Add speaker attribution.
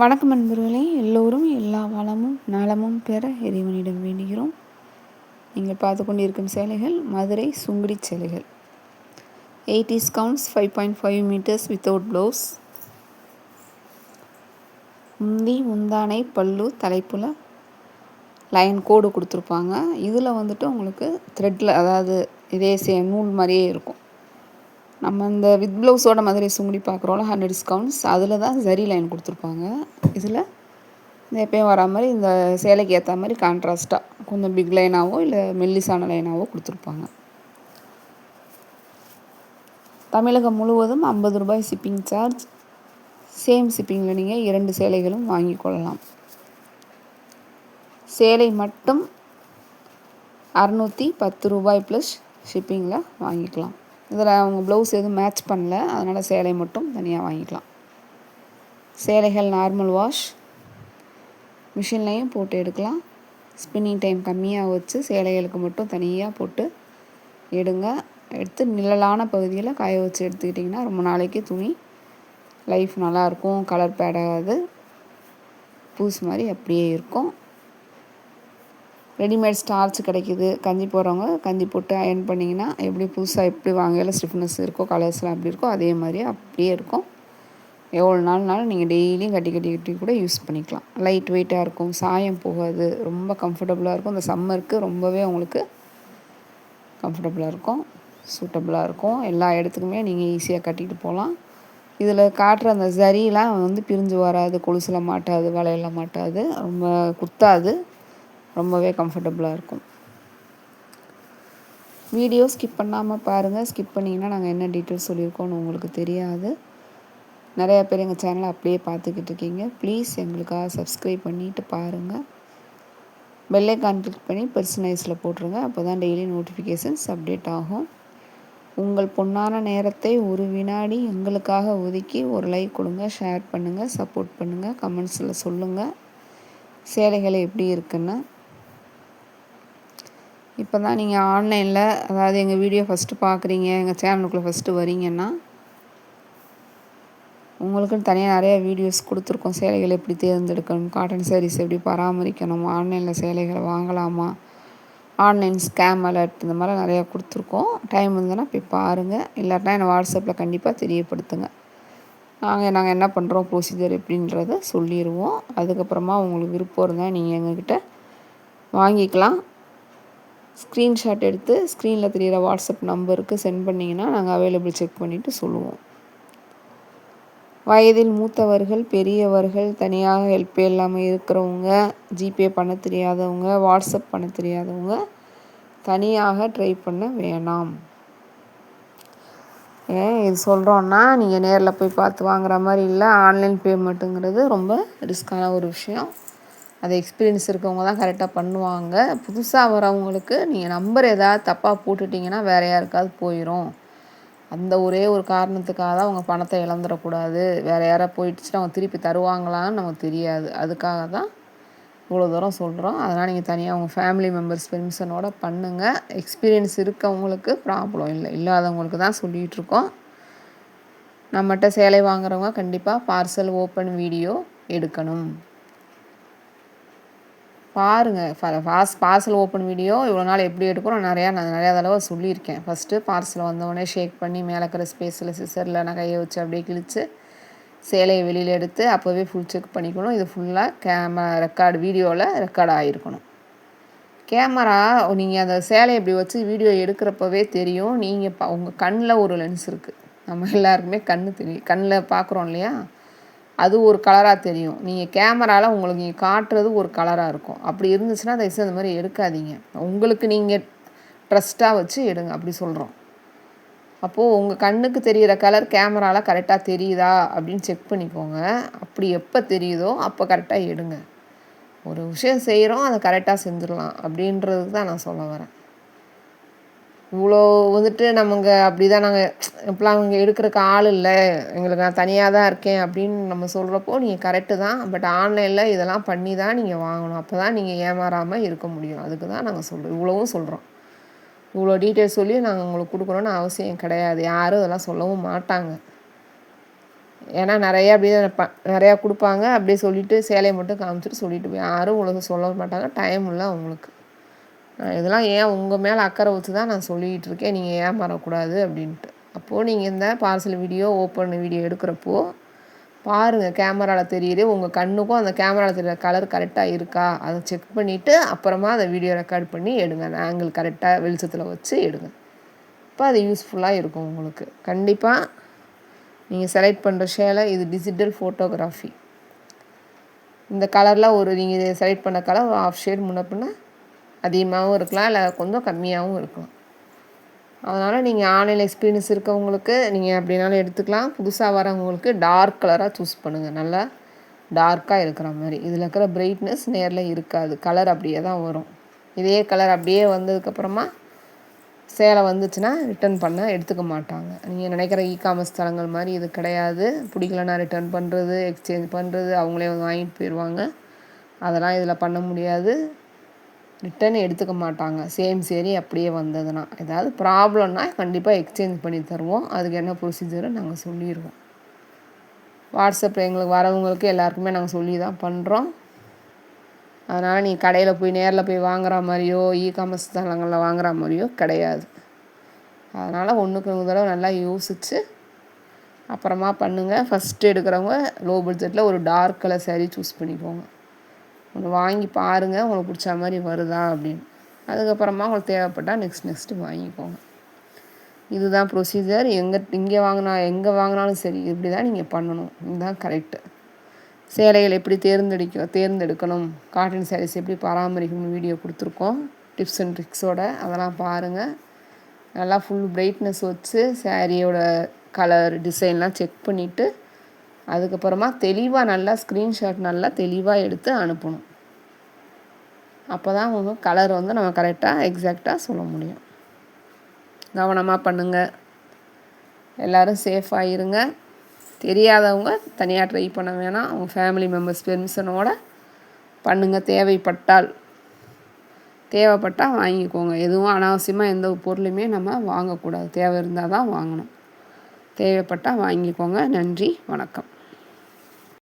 Speaker 1: வணக்கம் நண்பர்களே, எல்லோரும் எல்லா வளமும் நலமும் பெற இறைவனிடம் வேண்டுகிறோம். நீங்கள் பார்த்து கொண்டிருக்கும் சேலைகள் மதுரை சுங்குடி சேலைகள். 80s counts 5.5 metres without blouse. முந்தி முந்தானை பல்லு தலைப்பில் லைன் கோடு கொடுத்துருப்பாங்க. இதில் வந்துட்டு உங்களுக்கு த்ரெட்டில், அதாவது இதே நூல் மாதிரியே இருக்கும். நம்ம இந்த வித் ப்ளவுஸோட மதுரை சுங்குடி பார்க்குறோம்ல 100 டிஸ்கவுண்ட்ஸ், அதில் தான் ஜரி லைன் கொடுத்துருப்பாங்க. இதில் இந்த எப்பயும் வரா மாதிரி இந்த சேலைக்கு ஏற்ற மாதிரி கான்ட்ராஸ்ட்டாக கொஞ்சம் பிக் லைனாகவோ இல்லை மெல்லிசான லைனாகவோ கொடுத்துருப்பாங்க. தமிழகம் முழுவதும் 50 ரூபாய் ஷிப்பிங் சார்ஜ். சேம் ஷிப்பிங்கில் நீங்கள் 2 சேலைகளும் வாங்கி கொள்ளலாம். சேலை மட்டும் 610 ரூபாய் ப்ளஸ் ஷிப்பிங்கில் வாங்கிக்கலாம். இதில் அவங்க ப்ளவுஸ் எதுவும் மேட்ச் பண்ணல, அதனால் சேலை மட்டும் தனியாக வாங்கிக்கலாம். சேலைகள் நார்மல் வாஷ், மிஷின்லேயும் போட்டு எடுக்கலாம். ஸ்பின்னிங் டைம் கம்மியாக வச்சு சேலைகளுக்கு மட்டும் தனியாக போட்டு எடுங்க. எடுத்து நிழலான பகுதியில் காய வச்சு எடுத்துக்கிட்டிங்கன்னா ரொம்ப நாளைக்கு துணி லைஃப் நல்லாயிருக்கும். கலர் பேட் ஆகாது, பூஸ் மாதிரி அப்படியே இருக்கும். ரெடிமேட் ஸ்டார்ச் கிடைக்கிது. கஞ்சி போடுறவங்க கஞ்சி போட்டு அயர்ன் பண்ணிங்கன்னா எப்படி புதுசாக எப்படி வாங்கல ஸ்டிஃப்னஸ் இருக்கோ, கலர்ஸ்லாம் எப்படி இருக்கோ அதே மாதிரி அப்படியே இருக்கும். எவ்வளோ நாள்னாலும் நீங்கள் டெய்லியும் கட்டி கூட யூஸ் பண்ணிக்கலாம். லைட் வெயிட்டாக இருக்கும், சாயம் போகாது, ரொம்ப கம்ஃபர்டபுளாக இருக்கும். இந்த சம்மருக்கு ரொம்பவே உங்களுக்கு கம்ஃபர்டபுளாக இருக்கும், சூட்டபுளாக இருக்கும். எல்லா இடத்துக்குமே நீங்கள் ஈஸியாக கட்டிட்டு போகலாம். இதில் காட்டுற அந்த ஜரியெலாம் பிரிஞ்சு வராது, கொலுசில் மாட்டாது, வலையில் மாட்டாது, ரொம்ப குத்தாது, ரொம்பவே கம்ஃபர்டபுளாக இருக்கும். வீடியோ ஸ்கிப் பண்ணாமல் பாருங்கள். ஸ்கிப் பண்ணிங்கன்னா நாங்கள் என்ன டீட்டெயில்ஸ் சொல்லியிருக்கோன்னு உங்களுக்கு தெரியாது. நிறையா பேர் எங்கள் சேனலை அப்படியே பார்த்துக்கிட்டு இருக்கீங்க. ப்ளீஸ் எங்களுக்காக சப்ஸ்கிரைப் பண்ணிவிட்டு பாருங்கள். பெல் ஐகான் கிளிக் பண்ணி பர்சனலைஸில் போட்டுருங்க. அப்போ தான் டெய்லி நோட்டிஃபிகேஷன்ஸ் அப்டேட் ஆகும். உங்கள் பொன்னான நேரத்தை ஒரு வினாடி எங்களுக்காக ஒதுக்கி ஒரு லைக் கொடுங்க, ஷேர் பண்ணுங்கள், சப்போர்ட் பண்ணுங்கள், கமெண்ட்ஸில் சொல்லுங்கள் சேலைகள் எப்படி இருக்குன்னு. இப்போ தான் நீங்கள் ஆன்லைனில், அதாவது எங்கள் வீடியோ ஃபஸ்ட்டு பார்க்குறீங்க, எங்கள் சேனலுக்குள்ளே ஃபஸ்ட்டு வரீங்கன்னா உங்களுக்குன்னு தனியாக நிறையா வீடியோஸ் கொடுத்துருக்கோம். சேலைகள் எப்படி தேர்ந்தெடுக்கணும், காட்டன் சாரீஸ் எப்படி பராமரிக்கணும், ஆன்லைனில் சேலைகளை வாங்கலாமா, ஆன்லைன் ஸ்கேம் அலர்ட், இந்த மாதிரி நிறையா கொடுத்துருக்கோம். டைம் இருந்ததுன்னா போய் பாருங்கள். இல்லாட்டினா என்னை வாட்ஸ்அப்பில் கண்டிப்பாக தெரியப்படுத்துங்க. நாங்கள் என்ன பண்ணுறோம், ப்ரொசீஜர் எப்படின்றத சொல்லிடுவோம். அதுக்கப்புறமா உங்களுக்கு விருப்பம் இருந்தால் நீங்கள் எங்ககிட்ட வாங்கிக்கலாம். ஸ்க்ரீன்ஷாட் எடுத்து ஸ்க்ரீனில் தெரிகிற வாட்ஸ்அப் நம்பருக்கு சென்ட் பண்ணிங்கன்னா நாங்கள் அவைலபிள் செக் பண்ணிவிட்டு சொல்லுவோம். வயதில் மூத்தவர்கள், பெரியவர்கள், தனியாக ஹெல்ப் இல்லாமல் இருக்கிறவங்க, ஜிபே பண்ண தெரியாதவங்க, வாட்ஸ்அப் பண்ண தெரியாதவங்க தனியாக ட்ரை பண்ண வேணாம். ஏன் இது சொல்கிறோன்னா, நீங்கள் நேரில் போய் பார்த்து வாங்குற மாதிரி இல்லை. ஆன்லைன் பேமெண்ட்டுங்கிறது ரொம்ப ரிஸ்க்கான ஒரு விஷயம். அது எக்ஸ்பீரியன்ஸ் இருக்கவங்க தான் கரெக்டாக பண்ணுவாங்க. புதுசாக வரவங்களுக்கு நீங்கள் நம்பர் ஏதாவது தப்பாக போட்டுட்டிங்கன்னா வேறு யாருக்காவது போயிடும். அந்த ஒரே ஒரு காரணத்துக்காக தான் அவங்க பணத்தை இழந்துடக்கூடாது. வேறு யாராவது போயிடுச்சுன்னா அவங்க திருப்பி தருவாங்களான்னு நமக்கு தெரியாது. அதுக்காக தான் இவ்வளோ தூரம் சொல்கிறோம். அதனால் நீங்கள் தனியாக உங்கள் ஃபேமிலி மெம்பர்ஸ் பெர்மிஷனோடு பண்ணுங்கள். எக்ஸ்பீரியன்ஸ் இருக்கவங்களுக்கு ப்ராப்ளம் இல்லை, இல்லாதவங்களுக்கு தான் சொல்லிகிட்ருக்கோம். நம்மகிட்ட சேலை வாங்குறவங்க கண்டிப்பாக பார்சல் ஓப்பன் வீடியோ எடுக்கணும். பாருங்கள், பார்சல் ஓப்பன் வீடியோ இவ்வளோ நாள் எப்படி எடுக்கணும் நான் நிறையா தடவை சொல்லியிருக்கேன். ஃபஸ்ட்டு பார்சல் வந்தோடனே ஷேக் பண்ணி மேலே இருக்கிற ஸ்பேஸில் சிசரில் நான் கையை வச்சு அப்படியே கிழித்து சேலையை வெளியில் எடுத்து அப்போவே ஃபுல் செக் பண்ணிக்கணும். இது ஃபுல்லாக ரெக்கார்டு வீடியோவில் ரெக்கார்ட் ஆகிருக்கணும். கேமரா நீங்கள் அந்த சேலையை இப்படி வச்சு வீடியோ எடுக்கிறப்பவே தெரியும். நீங்கள் உங்கள் கண்ணில் ஒரு லென்ஸ் இருக்குது. நம்ம எல்லாருக்குமே கண் தெரியும், கண்ணில் பார்க்குறோம் இல்லையா, அது ஒரு கலராக தெரியும். நீங்கள் கேமராவில் உங்களுக்கு நீங்கள் காட்டுறது ஒரு கலராக இருக்கும். அப்படி இருந்துச்சுன்னா தயவுசெய்து அந்த மாதிரி எடுக்காதீங்க. உங்களுக்கு நீங்கள் ட்ரஸ்ட்டாக வச்சு எடுங்க, அப்படி சொல்கிறோம். அப்போது உங்கள் கண்ணுக்கு தெரிகிற கலர் கேமராவில் கரெக்டாக தெரியுதா அப்படின்னு செக் பண்ணிக்கோங்க. அப்படி எப்போ தெரியுதோ அப்போ கரெக்டாக எடுங்க. ஒரு விஷயம் செய்கிறோம், அதை கரெக்டாக செஞ்சிடலாம் அப்படின்றதுக்கு தான் நான் சொல்ல வரேன். இவ்வளோ நமக்கு அப்படி தான் நாங்கள் இப்போலாம் அவங்க எடுக்கிறக்கு ஆள் இல்லை, எங்களுக்கு நான் தனியாக தான் இருக்கேன் அப்படின்னு நம்ம சொல்கிறப்போ நீங்கள் கரெக்டு தான். பட் ஆன்லைனில் இதெல்லாம் பண்ணி தான் நீங்கள் வாங்கணும். அப்போ தான் நீங்கள் ஏமாறாமல் இருக்க முடியும். அதுக்கு தான் நாங்கள் சொல்கிறோம், இவ்வளவும் சொல்கிறோம். இவ்வளோ டீட்டெயில்ஸ் சொல்லி நாங்கள் உங்களுக்கு கொடுக்கணுன்னு அவசியம் கிடையாது. யாரும் இதெல்லாம் சொல்லவும் மாட்டாங்க. ஏன்னா நிறையா அப்படியே நிறையா கொடுப்பாங்க. அப்படியே சொல்லிவிட்டு சேலையை மட்டும் காமிச்சிட்டு சொல்லிட்டு போய் யாரும் உங்களுக்கு சொல்ல மாட்டாங்க. டைம் இல்லை அவங்களுக்கு. இதெல்லாம் ஏன் உங்கள் மேலே அக்கறை வச்சு தான் நான் சொல்லிகிட்டு இருக்கேன். நீங்கள் ஏமாறக்கூடாது அப்படின்ட்டு. அப்போது நீங்கள் இந்த பார்சல் வீடியோ ஓப்பன் வீடியோ எடுக்கிறப்போ பாருங்கள், கேமராவில் தெரியுது. உங்கள் கண்ணுக்கும் அந்த கேமராவில் தெரியுற கலர் கரெக்டாக இருக்கா அதை செக் பண்ணிவிட்டு அப்புறமா அதை வீடியோ ரெக்கார்ட் பண்ணி எடுங்க. அந்த ஆங்கிள் கரெக்டாக வெளிச்சத்தில் வச்சு எடுங்க. இப்போ அது யூஸ்ஃபுல்லாக இருக்கும் உங்களுக்கு. கண்டிப்பாக நீங்கள் செலக்ட் பண்ணுற சேலை இது டிஜிட்டல் ஃபோட்டோகிராஃபி. இந்த கலரில் நீங்கள் செலக்ட் பண்ண கலர் ஆஃப் ஷேட் முன்ன பின்ன அதிகமாகவும் இருக்கலாம், இல்லை கொஞ்சம் கம்மியாகவும் இருக்கலாம். அதனால் நீங்கள் ஆன்லைன் எக்ஸ்பீரியன்ஸ் இருக்கவங்களுக்கு நீங்கள் அப்படினாலும் எடுத்துக்கலாம். புதுசாக வரவங்களுக்கு டார்க் கலராக சூஸ் பண்ணுங்கள். நல்லா டார்க்காக இருக்கிற மாதிரி. இதில் இருக்கிற பிரைட்னஸ் நேரில் இருக்காது. கலர் அப்படியே தான் வரும். இதே கலர் அப்படியே வந்ததுக்கப்புறமா சேலை வந்துச்சுன்னா ரிட்டர்ன் பண்ண எடுத்துக்க மாட்டாங்க. நீங்கள் நினைக்கிற காமர்ஸ் தளங்கள் மாதிரி இது கிடையாது. பிடிக்கலன்னா ரிட்டர்ன் பண்ணுறது, எக்ஸ்சேஞ்ச் பண்ணுறது, அவங்களே வந்து வாங்கிட்டு போயிடுவாங்க. அதெல்லாம் இதில் பண்ண முடியாது. ரிட்டன் எடுத்துக்க மாட்டாங்க. சேம் சேரி அப்படியே வந்ததுன்னா. ஏதாவது ப்ராப்ளம்னா கண்டிப்பாக எக்ஸ்சேஞ்ச் பண்ணி தருவோம். அதுக்கு என்ன ப்ரொசீஜரு நாங்கள் சொல்லிடுவோம். வாட்ஸ்அப்பில் எங்களுக்கு வரவங்களுக்கு எல்லாருக்குமே நாங்கள் சொல்லி தான் பண்ணுறோம். அதனால் நீ கடையில் போய் நேரில் போய் வாங்குற மாதிரியோ காமர்ஸ் தளங்களில் வாங்குற மாதிரியோ கிடையாது. அதனால் ஒன்றுக்கு 100 தடவை நல்லா யோசித்து அப்புறமா பண்ணுங்கள். ஃபஸ்ட்டு எடுக்கிறவங்க லோ பட்ஜெட்டில் ஒரு டார்க் கலர் சேரீ சூஸ் பண்ணிக்கோங்க. ஒன்று வாங்கி பாருங்கள், உங்களுக்கு பிடிச்ச மாதிரி வருதா அப்படின்னு. அதுக்கப்புறமா உங்களுக்கு தேவைப்பட்டால் நெக்ஸ்ட்டு வாங்கிக்கோங்க. இதுதான் ப்ரொசீஜர். எங்கே வாங்கினாலும் சரி இப்படி தான் நீங்கள் பண்ணணும். இதுதான் கரெக்டு. சேலைகள் எப்படி தேர்ந்தெடுக்கணும், காட்டன் சாரீஸ் எப்படி பராமரிக்கணும்னு வீடியோ கொடுத்துருக்கோம் டிப்ஸ் அண்ட் ட்ரிக்ஸோட. அதெல்லாம் பாருங்கள். நல்லா ஃபுல் பிரைட்னஸ் வச்சு சாரியோட கலர் டிசைன்லாம் செக் பண்ணிவிட்டு அதுக்கப்புறமா தெளிவாக நல்லா ஸ்க்ரீன்ஷாட் நல்லா தெளிவாக எடுத்து அனுப்பணும். அப்போ தான் உங்களுக்கு கலர் வந்து நம்ம கரெக்டாக எக்ஸாக்டாக சொல்ல முடியும். கவனமாக பண்ணுங்கள். எல்லோரும் சேஃபாக இருங்க. தெரியாதவங்க தனியாக ட்ரை பண்ண வேணாம். அவங்க ஃபேமிலி மெம்பர்ஸ் பெர்மிஷனோடு பண்ணுங்கள். தேவைப்பட்டால் வாங்கிக்கோங்க. எதுவும் அனாவசியமாக எந்த பொருளுமே நம்ம வாங்கக்கூடாது. தேவை இருந்தால் தான் வாங்கணும். தேவைப்பட்டால் வாங்கிக்கோங்க. நன்றி, வணக்கம்.